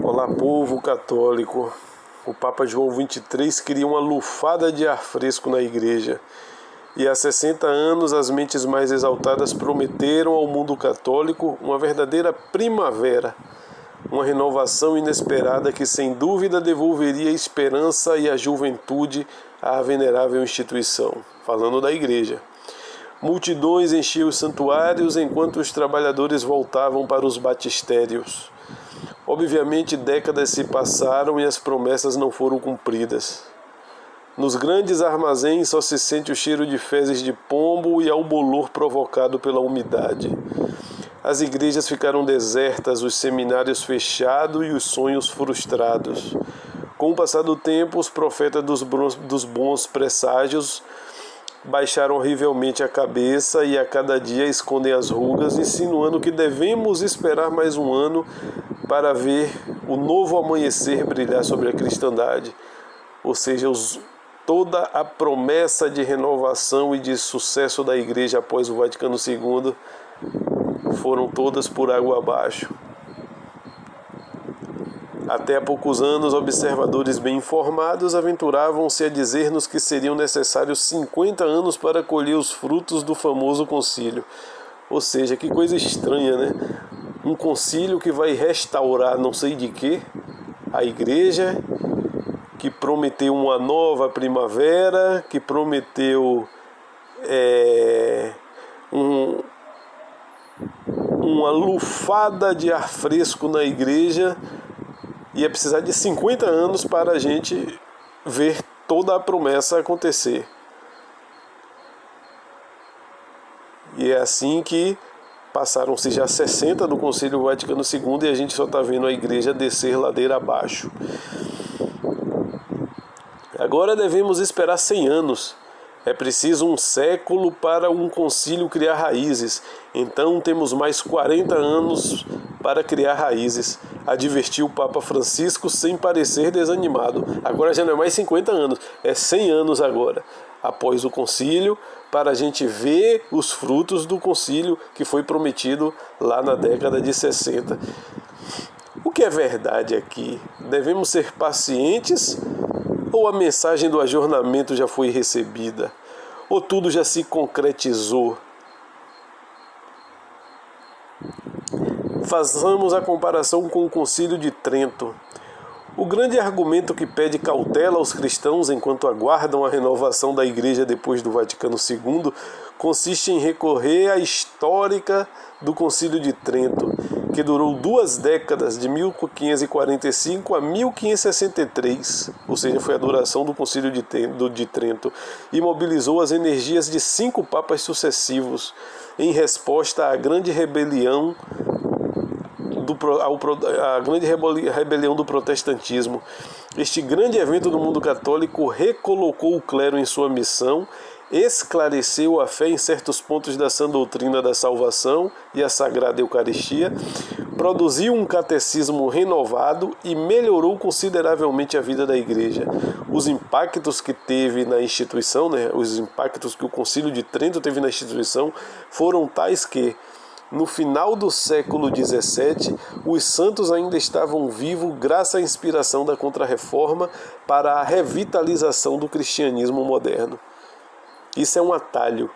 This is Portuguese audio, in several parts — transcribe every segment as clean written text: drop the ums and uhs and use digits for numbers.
Olá, povo católico. O Papa João XXIII queria uma lufada de ar fresco na igreja. E há 60 anos as mentes mais exaltadas prometeram ao mundo católico uma verdadeira primavera, uma renovação inesperada que sem dúvida devolveria a esperança e a juventude à venerável instituição, falando da igreja. Multidões enchiam os santuários enquanto os trabalhadores voltavam para os batistérios. Obviamente, décadas se passaram e as promessas não foram cumpridas. Nos grandes armazéns só se sente o cheiro de fezes de pombo e ao bolor provocado pela umidade. As igrejas ficaram desertas, os seminários fechados e os sonhos frustrados. Com o passar do tempo, os profetas dos bons presságios baixaram horrivelmente a cabeça e a cada dia escondem as rugas, insinuando que devemos esperar mais um ano para ver o novo amanhecer brilhar sobre a cristandade. Ou seja, toda a promessa de renovação e de sucesso da igreja após o Vaticano II foram todas por água abaixo. Até há poucos anos, observadores bem informados aventuravam-se a dizer-nos que seriam necessários 50 anos para colher os frutos do famoso concílio. Ou seja, que coisa estranha, né? Um concílio que vai restaurar não sei de quê, a igreja, que prometeu uma nova primavera, que prometeu uma lufada de ar fresco na igreja. Ia precisar de 50 anos para a gente ver toda a promessa acontecer. E é assim que passaram-se já 60 do Concílio Vaticano II e a gente só está vendo a igreja descer ladeira abaixo. Agora devemos esperar 100 anos. É preciso um século para um concílio criar raízes. Então temos mais 40 anos para criar raízes, advertiu o Papa Francisco sem parecer desanimado. Agora já não é mais 50 anos, é 100 anos agora, após o concílio, para a gente ver os frutos do concílio que foi prometido lá na década de 60. O que é verdade aqui? Devemos ser pacientes ou a mensagem do ajornamento já foi recebida? Ou tudo já se concretizou? Façamos a comparação com o Concílio de Trento. O grande argumento que pede cautela aos cristãos enquanto aguardam a renovação da Igreja depois do Vaticano II consiste em recorrer à histórica do Concílio de Trento, que durou 2 décadas, de 1545 a 1563, ou seja, foi a duração do Concílio de Trento, e mobilizou as energias de 5 papas sucessivos em resposta à grande rebelião do protestantismo. Este grande evento do mundo católico recolocou o clero em sua missão, esclareceu a fé em certos pontos da sã doutrina da salvação e a Sagrada Eucaristia, produziu um catecismo renovado e melhorou consideravelmente a vida da Igreja. Os impactos que teve na instituição, os impactos que o Concílio de Trento teve na instituição foram tais que, no final do século XVII, os santos ainda estavam vivos graças à inspiração da Contra-Reforma para a revitalização do cristianismo moderno. Isso é um atalho.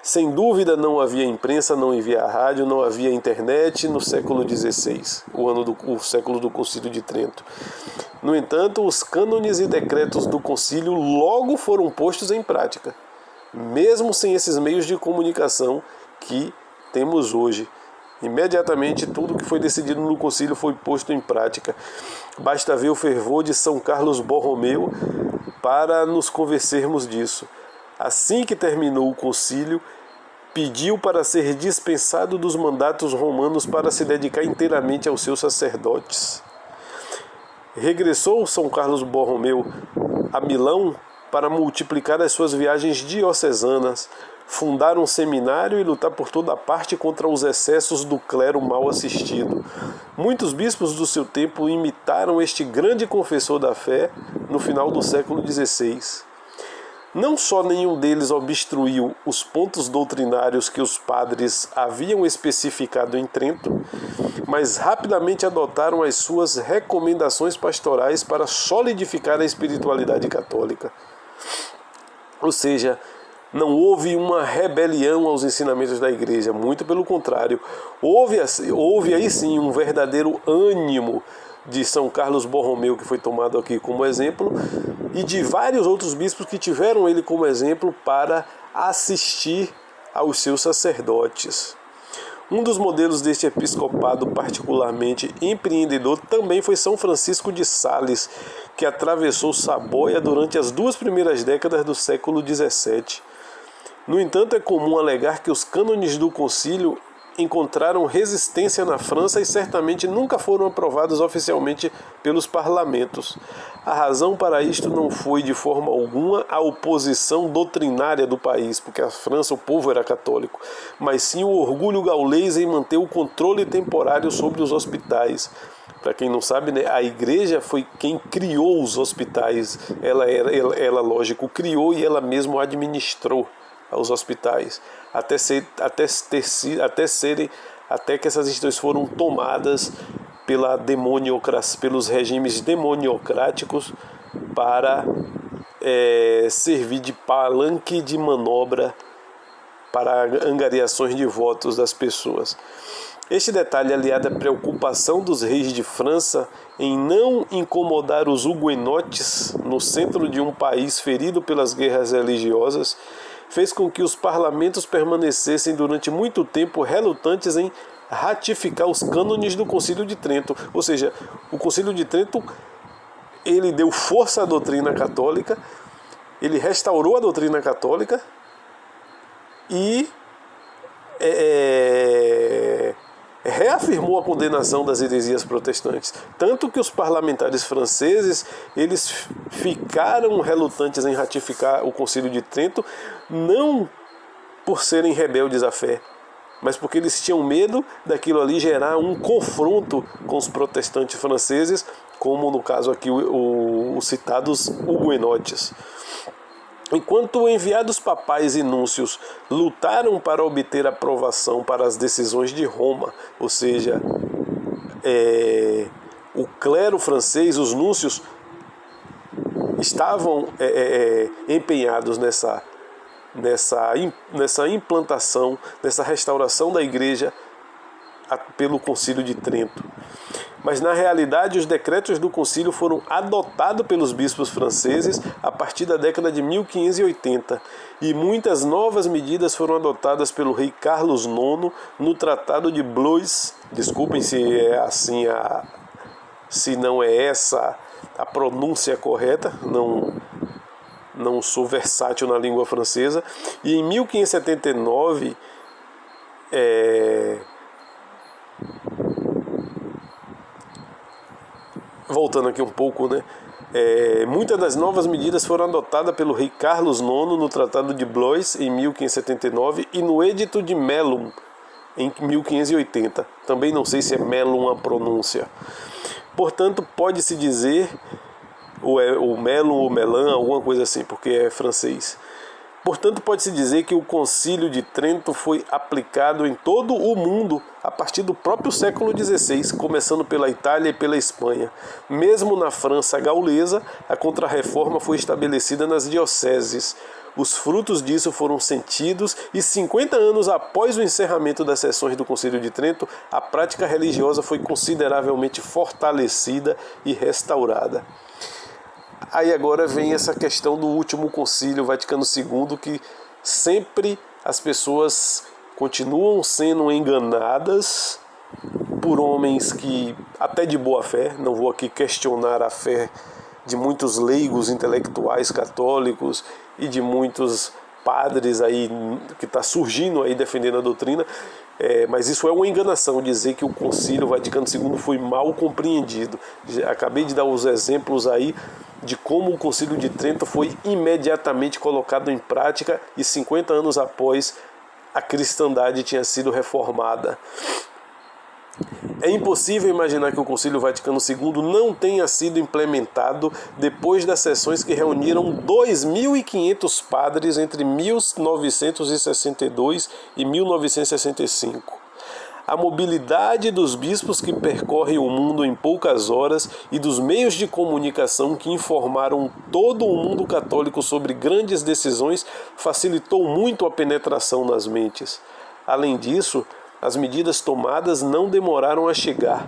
Sem dúvida não havia imprensa, não havia rádio, não havia internet no século XVI, o século do Concílio de Trento. No entanto, os cânones e decretos do concílio logo foram postos em prática, mesmo sem esses meios de comunicação que temos hoje. Imediatamente tudo que foi decidido no concílio foi posto em prática. Basta ver o fervor de São Carlos Borromeu para nos convencermos disso. Assim que terminou o concílio, pediu para ser dispensado dos mandatos romanos para se dedicar inteiramente aos seus sacerdotes. Regressou São Carlos Borromeu a Milão para multiplicar as suas viagens diocesanas, fundar um seminário e lutar por toda parte contra os excessos do clero mal assistido. Muitos bispos do seu tempo imitaram este grande confessor da fé no final do século XVI. Não só nenhum deles obstruiu os pontos doutrinários que os padres haviam especificado em Trento, mas rapidamente adotaram as suas recomendações pastorais para solidificar a espiritualidade católica. Ou seja, não houve uma rebelião aos ensinamentos da igreja, muito pelo contrário. Houve aí sim um verdadeiro ânimo de São Carlos Borromeu, que foi tomado aqui como exemplo, e de vários outros bispos que tiveram ele como exemplo para assistir aos seus sacerdotes. Um dos modelos deste episcopado particularmente empreendedor também foi São Francisco de Sales, que atravessou Saboia durante as 2 primeiras décadas do século XVII. No entanto, é comum alegar que os cânones do concílio encontraram resistência na França e certamente nunca foram aprovados oficialmente pelos parlamentos. A razão para isto não foi de forma alguma a oposição doutrinária do país, porque a França, o povo era católico, mas sim o orgulho gaulês em manter o controle temporário sobre os hospitais. Para quem não sabe, né, a igreja foi quem criou os hospitais. Ela, lógico, criou e ela mesma administrou aos hospitais, até que essas instituições foram tomadas pelos regimes demoniocráticos para servir de palanque de manobra para angariações de votos das pessoas. Este detalhe, aliado à preocupação dos reis de França em não incomodar os huguenotes no centro de um país ferido pelas guerras religiosas, fez com que os parlamentos permanecessem durante muito tempo relutantes em ratificar os cânones do Concílio de Trento. Ou seja, o Concílio de Trento ele deu força à doutrina católica, ele restaurou a doutrina católica e reafirmou a condenação das heresias protestantes. Tanto que os parlamentares franceses eles ficaram relutantes em ratificar o Concílio de Trento, não por serem rebeldes à fé, mas porque eles tinham medo daquilo ali gerar um confronto com os protestantes franceses, como no caso aqui os citados huguenotes. Enquanto enviados papais e núncios lutaram para obter aprovação para as decisões de Roma, ou seja, o clero francês, os núncios, estavam empenhados nessa implantação, nessa restauração da igreja pelo Concílio de Trento. Mas na realidade os decretos do concílio foram adotados pelos bispos franceses a partir da década de 1580 e muitas novas medidas foram adotadas pelo rei Carlos IX no Tratado de Blois. Desculpem se é assim se não é essa a pronúncia correta, não sou versátil na língua francesa. E em 1579 voltando aqui um pouco, né? Muitas das novas medidas foram adotadas pelo rei Carlos IX no Tratado de Blois em 1579 e no Edito de Melun em 1580. Também não sei se é Melun a pronúncia. Portanto, pode-se dizer o Melun ou Melan, alguma coisa assim, porque é francês. Portanto, pode-se dizer que o Concílio de Trento foi aplicado em todo o mundo a partir do próprio século XVI, começando pela Itália e pela Espanha. Mesmo na França gaulesa, a Contra-Reforma foi estabelecida nas dioceses. Os frutos disso foram sentidos e 50 anos após o encerramento das sessões do Concílio de Trento, a prática religiosa foi consideravelmente fortalecida e restaurada. Aí agora vem essa questão do último concílio Vaticano II, que sempre as pessoas continuam sendo enganadas por homens que, até de boa fé, não vou aqui questionar a fé de muitos leigos intelectuais católicos e de muitos padres aí que está surgindo aí defendendo a doutrina, mas isso é uma enganação dizer que o Concílio Vaticano II foi mal compreendido. Acabei de dar os exemplos aí de como o Concílio de Trento foi imediatamente colocado em prática e 50 anos após a cristandade tinha sido reformada. É impossível imaginar que o Concílio Vaticano II não tenha sido implementado depois das sessões que reuniram 2.500 padres entre 1962 e 1965. A mobilidade dos bispos que percorrem o mundo em poucas horas e dos meios de comunicação que informaram todo o mundo católico sobre grandes decisões facilitou muito a penetração nas mentes. Além disso, as medidas tomadas não demoraram a chegar.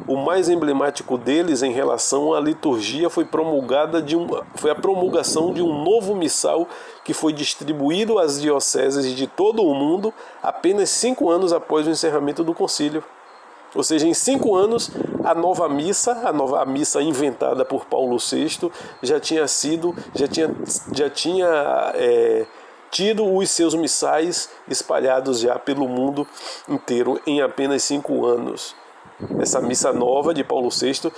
O mais emblemático deles em relação à liturgia foi a promulgação de um novo missal que foi distribuído às dioceses de todo o mundo apenas 5 anos após o encerramento do concílio. Ou seja, em 5 anos, a missa inventada por Paulo VI, já tinha tido os seus missais espalhados já pelo mundo inteiro em apenas 5 anos. Essa missa nova de Paulo VI,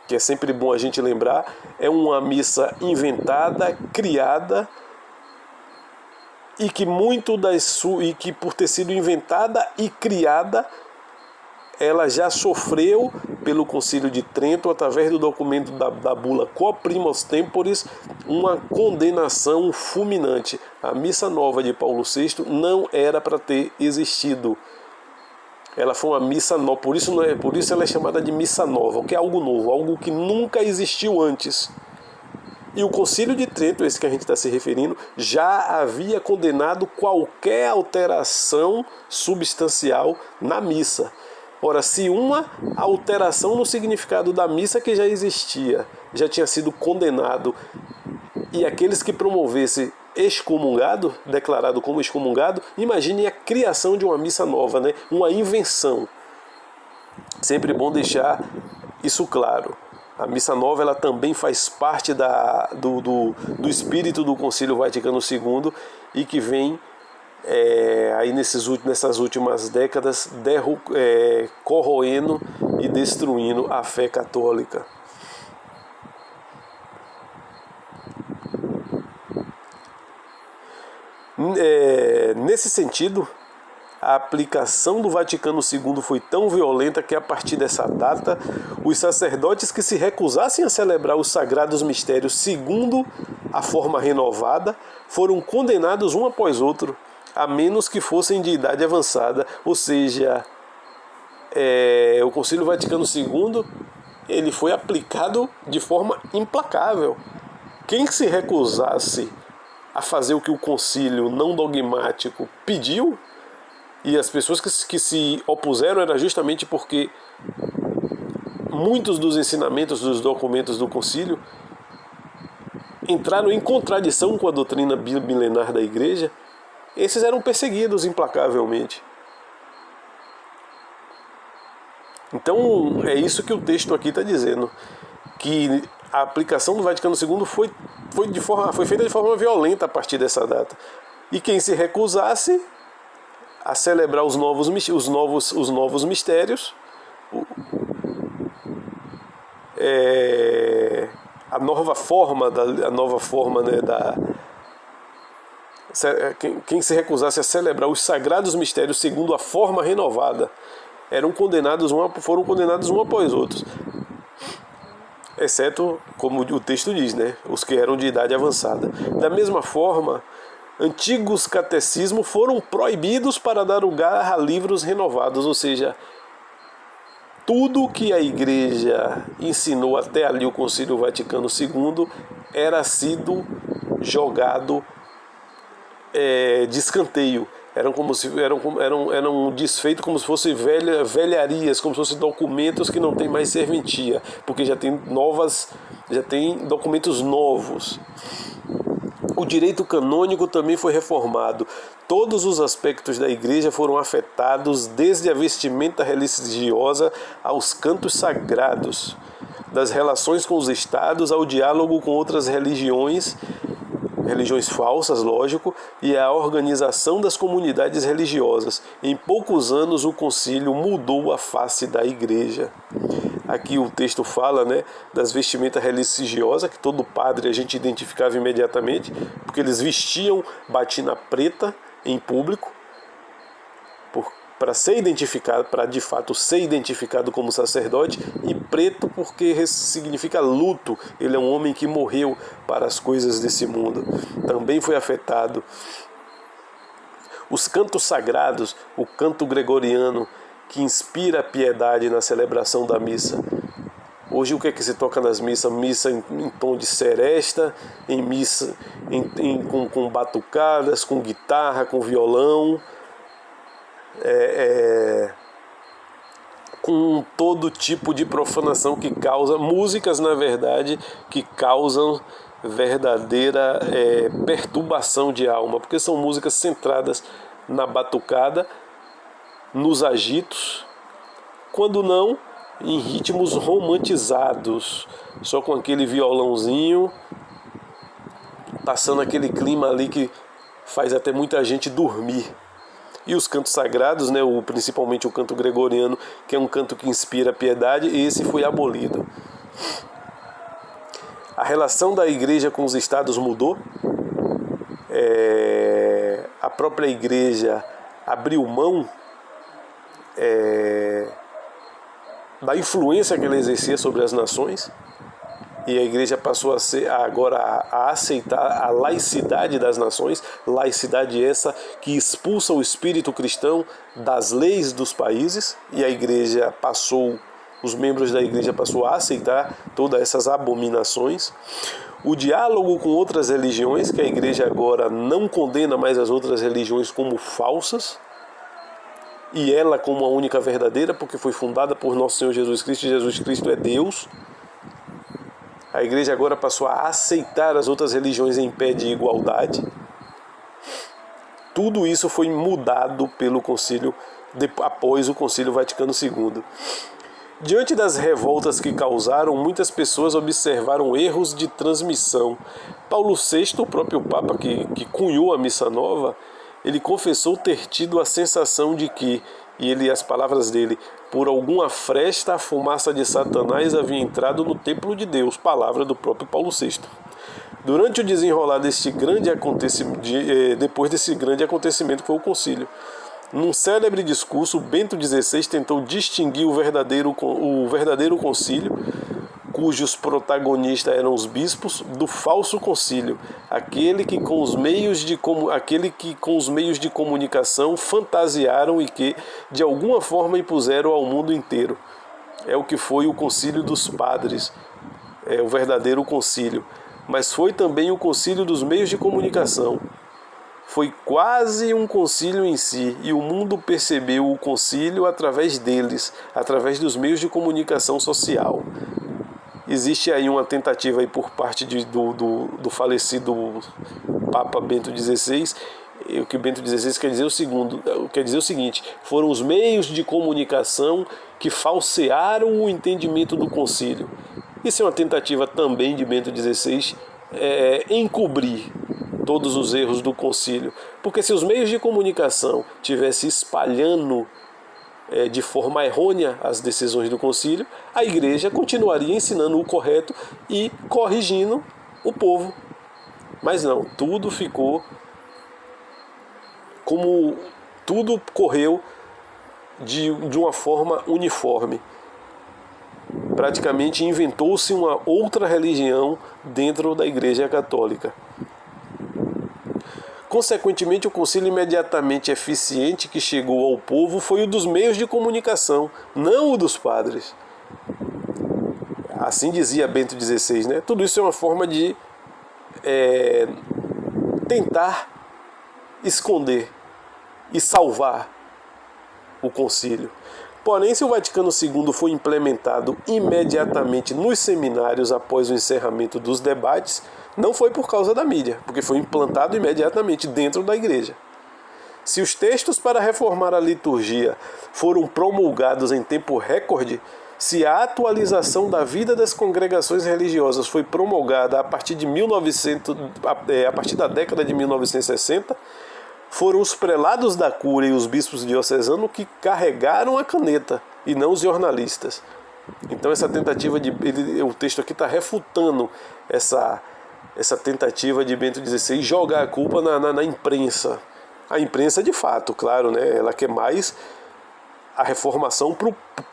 que é sempre bom a gente lembrar, é uma missa inventada, criada, e que por ter sido inventada e criada, ela já sofreu pelo Concílio de Trento, através do documento da bula Quo Primos Temporis, uma condenação fulminante. A missa nova de Paulo VI não era para ter existido. Ela foi uma missa nova, por isso ela é chamada de missa nova, que é algo novo, algo que nunca existiu antes. E o Concílio de Trento, esse que a gente está se referindo, já havia condenado qualquer alteração substancial na missa. Ora, se uma alteração no significado da missa que já existia, já tinha sido condenado, e aqueles que promovessem excomungado, declarado como excomungado, imagine a criação de uma missa nova, né? Uma invenção. Sempre bom deixar isso claro. A missa nova ela também faz parte do espírito do Concílio Vaticano II e que vem aí nessas últimas décadas corroendo e destruindo a fé católica. Nesse sentido, a aplicação do Vaticano II foi tão violenta que, a partir dessa data, os sacerdotes que se recusassem a celebrar os sagrados mistérios segundo a forma renovada foram condenados um após outro, a menos que fossem de idade avançada. Ou seja, o Concílio Vaticano II ele foi aplicado de forma implacável. Quem se recusasse a fazer o que o concílio não dogmático pediu, e as pessoas que se opuseram era justamente porque muitos dos ensinamentos dos documentos do concílio entraram em contradição com a doutrina milenar da Igreja, esses eram perseguidos implacavelmente. Então é isso que o texto aqui está dizendo, que a aplicação do Vaticano II foi feita de forma violenta a partir dessa data. E quem se recusasse a celebrar os novos mistérios, a nova forma, quem se recusasse a celebrar os sagrados mistérios segundo a forma renovada, foram condenados um após outros. Exceto, como o texto diz, né, os que eram de idade avançada. Da mesma forma, antigos catecismos foram proibidos para dar lugar a livros renovados, ou seja, tudo que a Igreja ensinou até ali o Concílio Vaticano II era sido jogado de escanteio. Eram desfeitos como se fossem velharias, como se fossem documentos que não têm mais serventia, porque já tem documentos novos. O direito canônico também foi reformado. Todos os aspectos da Igreja foram afetados, desde a vestimenta religiosa aos cantos sagrados, das relações com os estados ao diálogo com outras religiões falsas, lógico, e a organização das comunidades religiosas. Em poucos anos, o concílio mudou a face da Igreja. Aqui o texto fala, né, das vestimentas religiosas, que todo padre a gente identificava imediatamente, porque eles vestiam batina preta em público, para ser identificado, para de fato ser identificado como sacerdote, e preto porque significa luto. Ele é um homem que morreu para as coisas desse mundo. Também foi afetado. Os cantos sagrados, o canto gregoriano que inspira a piedade na celebração da missa. Hoje o que é que se toca nas missas? Missa em tom de seresta, em missa com batucadas, com guitarra, com violão, com todo tipo de profanação que causa, músicas na verdade que causam verdadeira perturbação de alma, porque são músicas centradas na batucada, nos agitos, quando não em ritmos romantizados, só com aquele violãozinho, passando aquele clima ali que faz até muita gente dormir. E os cantos sagrados, né, principalmente o canto gregoriano, que é um canto que inspira piedade, esse foi abolido. A relação da igreja com os estados mudou. A própria igreja abriu mão da influência que ela exercia sobre as nações, e a igreja passou a aceitar a laicidade das nações, laicidade essa que expulsa o espírito cristão das leis dos países, e a igreja os membros da igreja passou a aceitar todas essas abominações. O diálogo com outras religiões, que a igreja agora não condena mais as outras religiões como falsas, e ela como a única verdadeira, porque foi fundada por nosso Senhor Jesus Cristo, e Jesus Cristo é Deus. A igreja agora passou a aceitar as outras religiões em pé de igualdade. Tudo isso foi mudado pelo concílio, após o Concílio Vaticano II. Diante das revoltas que causaram, muitas pessoas observaram erros de transmissão. Paulo VI, o próprio Papa que cunhou a Missa Nova, ele confessou ter tido a sensação de que, as palavras dele, por alguma fresta a fumaça de Satanás havia entrado no templo de Deus, palavra do próprio Paulo VI. Durante o desenrolar depois desse grande acontecimento que foi o concílio, num célebre discurso, Bento XVI tentou distinguir o verdadeiro concílio, cujos protagonistas eram os bispos, do falso concílio, aquele que com os meios de comunicação fantasiaram e que, de alguma forma, impuseram ao mundo inteiro. É o que foi o concílio dos padres, é o verdadeiro concílio, mas foi também o concílio dos meios de comunicação. Foi quase um concílio em si, e o mundo percebeu o concílio através deles, através dos meios de comunicação social. Existe aí uma tentativa aí por parte do falecido Papa Bento XVI, o que Bento XVI quer dizer o seguinte: foram os meios de comunicação que falsearam o entendimento do concílio. Isso é uma tentativa também de Bento XVI encobrir todos os erros do concílio, porque se os meios de comunicação tivessem espalhando de forma errônea as decisões do concílio, a igreja continuaria ensinando o correto e corrigindo o povo. Mas não, tudo correu de uma forma uniforme. Praticamente inventou-se uma outra religião dentro da Igreja Católica. Consequentemente, o concílio imediatamente eficiente que chegou ao povo foi o dos meios de comunicação, não o dos padres. Assim dizia Bento XVI, né? Tudo isso é uma forma de tentar esconder e salvar o concílio. Porém, se o Vaticano II foi implementado imediatamente nos seminários após o encerramento dos debates, não foi por causa da mídia, porque foi implantado imediatamente dentro da igreja. Se os textos para reformar a liturgia foram promulgados em tempo recorde, se a atualização da vida das congregações religiosas foi promulgada a partir da década de 1960, foram os prelados da Cúria e os bispos diocesanos que carregaram a caneta, e não os jornalistas. Então essa tentativa o texto aqui está refutando essa tentativa de Bento XVI jogar a culpa na imprensa. A imprensa, de fato, claro, né, ela quer mais a reformação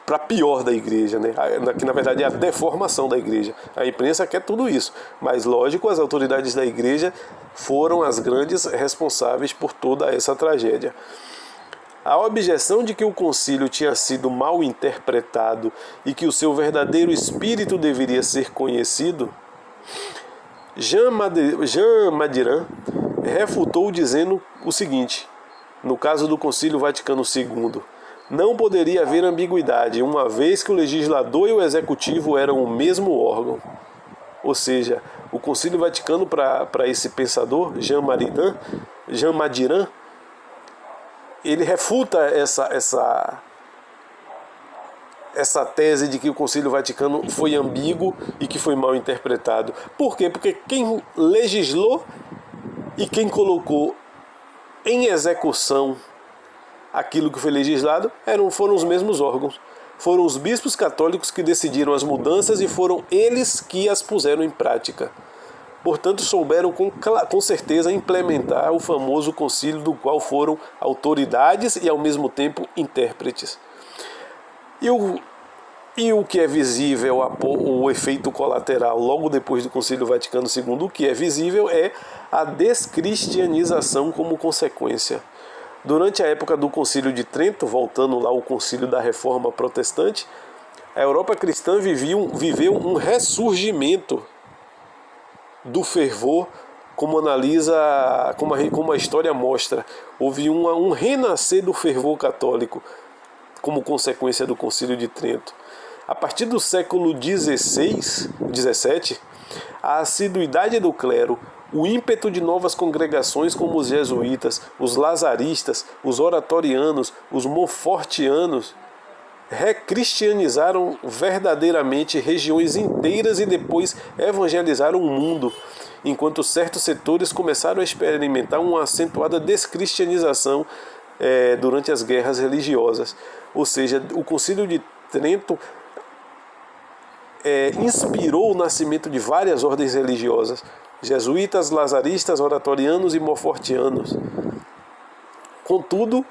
para pior da igreja, né? Que na verdade é a deformação da igreja. A imprensa quer tudo isso, mas lógico, as autoridades da igreja foram as grandes responsáveis por toda essa tragédia. A objeção de que o concílio tinha sido mal interpretado e que o seu verdadeiro espírito deveria ser conhecido, Jean Madiran refutou dizendo o seguinte, no caso do Concílio Vaticano II, não poderia haver ambiguidade, uma vez que o legislador e o executivo eram o mesmo órgão. Ou seja, o Concílio Vaticano, para esse pensador, Jean Madiran, ele refuta essa tese de que o Concílio Vaticano foi ambíguo e que foi mal interpretado. Por quê? Porque quem legislou e quem colocou em execução aquilo que foi legislado foram os mesmos órgãos. Foram os bispos católicos que decidiram as mudanças e foram eles que as puseram em prática. Portanto, souberam com certeza implementar o famoso concílio do qual foram autoridades e ao mesmo tempo intérpretes. E o que é visível, o efeito colateral logo depois do Concílio Vaticano II, o que é visível é a descristianização como consequência. Durante a época do Concílio de Trento, voltando lá ao Concílio da Reforma Protestante, a Europa cristã viveu um ressurgimento do fervor, como a história mostra. Houve um renascer do fervor católico como consequência do Concílio de Trento. A partir do século XVII, a assiduidade do clero, o ímpeto de novas congregações como os jesuítas, os lazaristas, os oratorianos, os monfortianos, recristianizaram verdadeiramente regiões inteiras e depois evangelizaram o mundo, enquanto certos setores começaram a experimentar uma acentuada descristianização durante as guerras religiosas. Ou seja, o Concílio de Trento inspirou o nascimento de várias ordens religiosas, jesuítas, lazaristas, oratorianos e monfortianos. Contudo,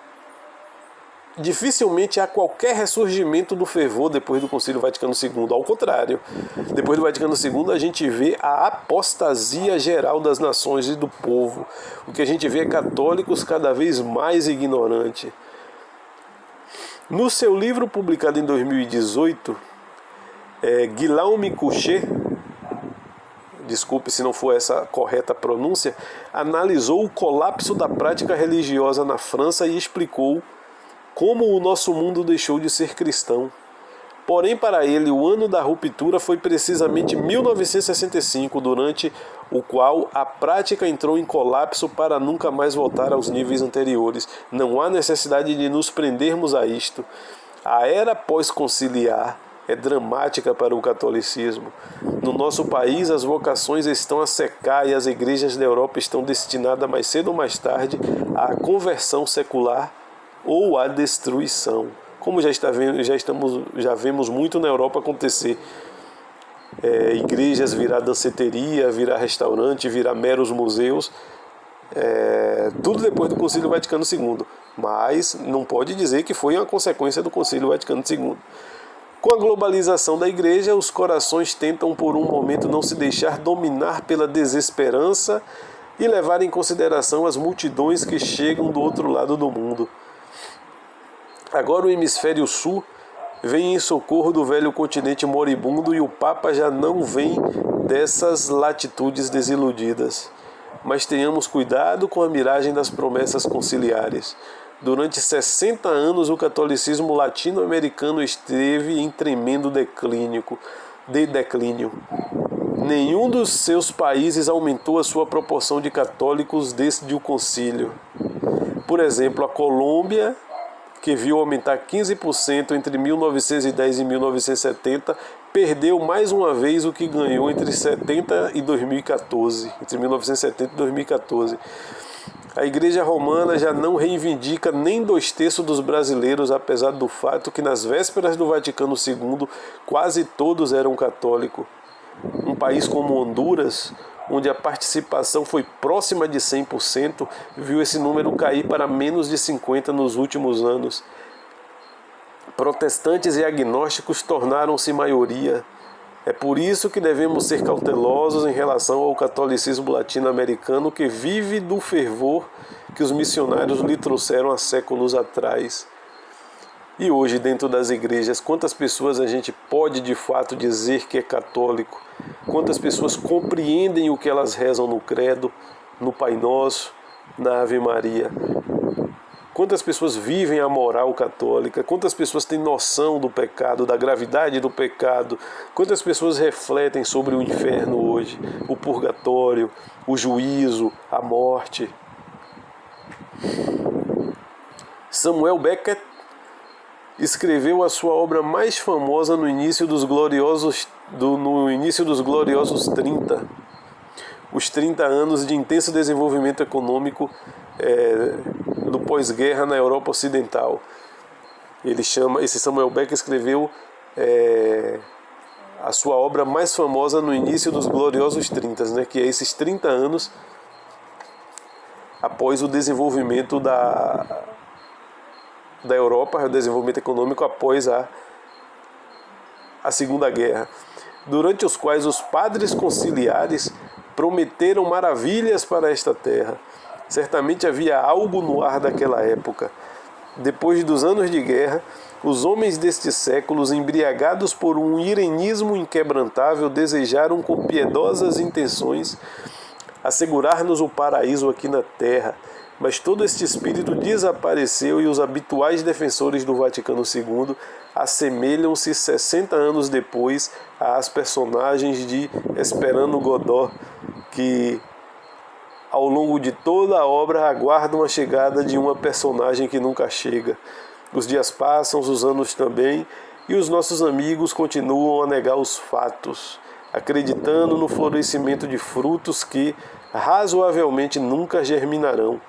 dificilmente há qualquer ressurgimento do fervor depois do Concílio Vaticano II. Ao contrário, depois do Vaticano II a gente vê a apostasia geral das nações e do povo. O que a gente vê é católicos cada vez mais ignorantes. No seu livro publicado em 2018, Guillaume Couchet, desculpe se não for essa a correta pronúncia, analisou o colapso da prática religiosa na França e explicou como o nosso mundo deixou de ser cristão. Porém, para ele, o ano da ruptura foi precisamente 1965, durante o qual a prática entrou em colapso para nunca mais voltar aos níveis anteriores. Não há necessidade de nos prendermos a isto. A era pós-conciliar é dramática para o catolicismo. No nosso país, as vocações estão a secar e as igrejas da Europa estão destinadas, mais cedo ou mais tarde, à conversão secular ou à destruição. Como já vemos muito na Europa acontecer. Igrejas virar danceteria, virar restaurante, virar meros museus. Tudo depois do Concílio Vaticano II. Mas não pode dizer que foi uma consequência do Concílio Vaticano II. Com a globalização da igreja, os corações tentam por um momento não se deixar dominar pela desesperança e levar em consideração as multidões que chegam do outro lado do mundo. Agora o hemisfério sul vem em socorro do velho continente moribundo e o Papa já não vem dessas latitudes desiludidas. Mas tenhamos cuidado com a miragem das promessas conciliares. Durante 60 anos o catolicismo latino-americano esteve em tremendo declínio. Nenhum dos seus países aumentou a sua proporção de católicos desde o concílio. Por exemplo, a Colômbia, que viu aumentar 15% entre 1910 e 1970, perdeu mais uma vez o que ganhou entre 1970 e 2014. A Igreja Romana já não reivindica nem 2/3 dos brasileiros, apesar do fato que nas vésperas do Vaticano II quase todos eram católicos. Um país como Honduras, onde a participação foi próxima de 100%, viu esse número cair para menos de 50% nos últimos anos. Protestantes e agnósticos tornaram-se maioria. É por isso que devemos ser cautelosos em relação ao catolicismo latino-americano que vive do fervor que os missionários lhe trouxeram há séculos atrás. E hoje, dentro das igrejas, quantas pessoas a gente pode de fato dizer que é católico? Quantas pessoas compreendem o que elas rezam no credo, no Pai Nosso, na Ave Maria? Quantas pessoas vivem a moral católica? Quantas pessoas têm noção do pecado, da gravidade do pecado? Quantas pessoas refletem sobre o inferno hoje, o purgatório, o juízo, a morte? Samuel Beckett escreveu a sua obra mais famosa no início dos gloriosos 30, os 30 anos de intenso desenvolvimento econômico do pós-guerra na Europa Ocidental. Esse Samuel Beckett escreveu a sua obra mais famosa no início dos gloriosos 30, né, que é esses 30 anos após o desenvolvimento da Europa, o desenvolvimento econômico após a Segunda Guerra, durante os quais os padres conciliares prometeram maravilhas para esta terra. Certamente havia algo no ar daquela época. Depois dos anos de guerra, os homens destes séculos, embriagados por um irenismo inquebrantável, desejaram com piedosas intenções assegurar-nos o paraíso aqui na terra. Mas todo este espírito desapareceu e os habituais defensores do Vaticano II assemelham-se 60 anos depois às personagens de Esperando Godot, que ao longo de toda a obra aguardam a chegada de uma personagem que nunca chega. Os dias passam, os anos também, e os nossos amigos continuam a negar os fatos, acreditando no florescimento de frutos que razoavelmente nunca germinarão.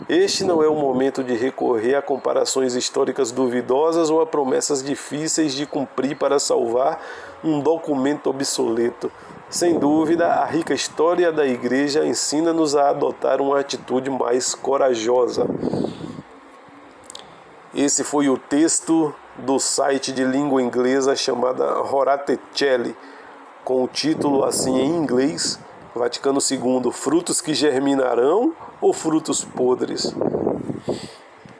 Este não é o momento de recorrer a comparações históricas duvidosas ou a promessas difíceis de cumprir para salvar um documento obsoleto. Sem dúvida, a rica história da Igreja ensina-nos a adotar uma atitude mais corajosa. Esse foi o texto do site de língua inglesa chamada Rorate Caeli, com o título assim em inglês, Vaticano II, frutos que germinarão ou frutos podres?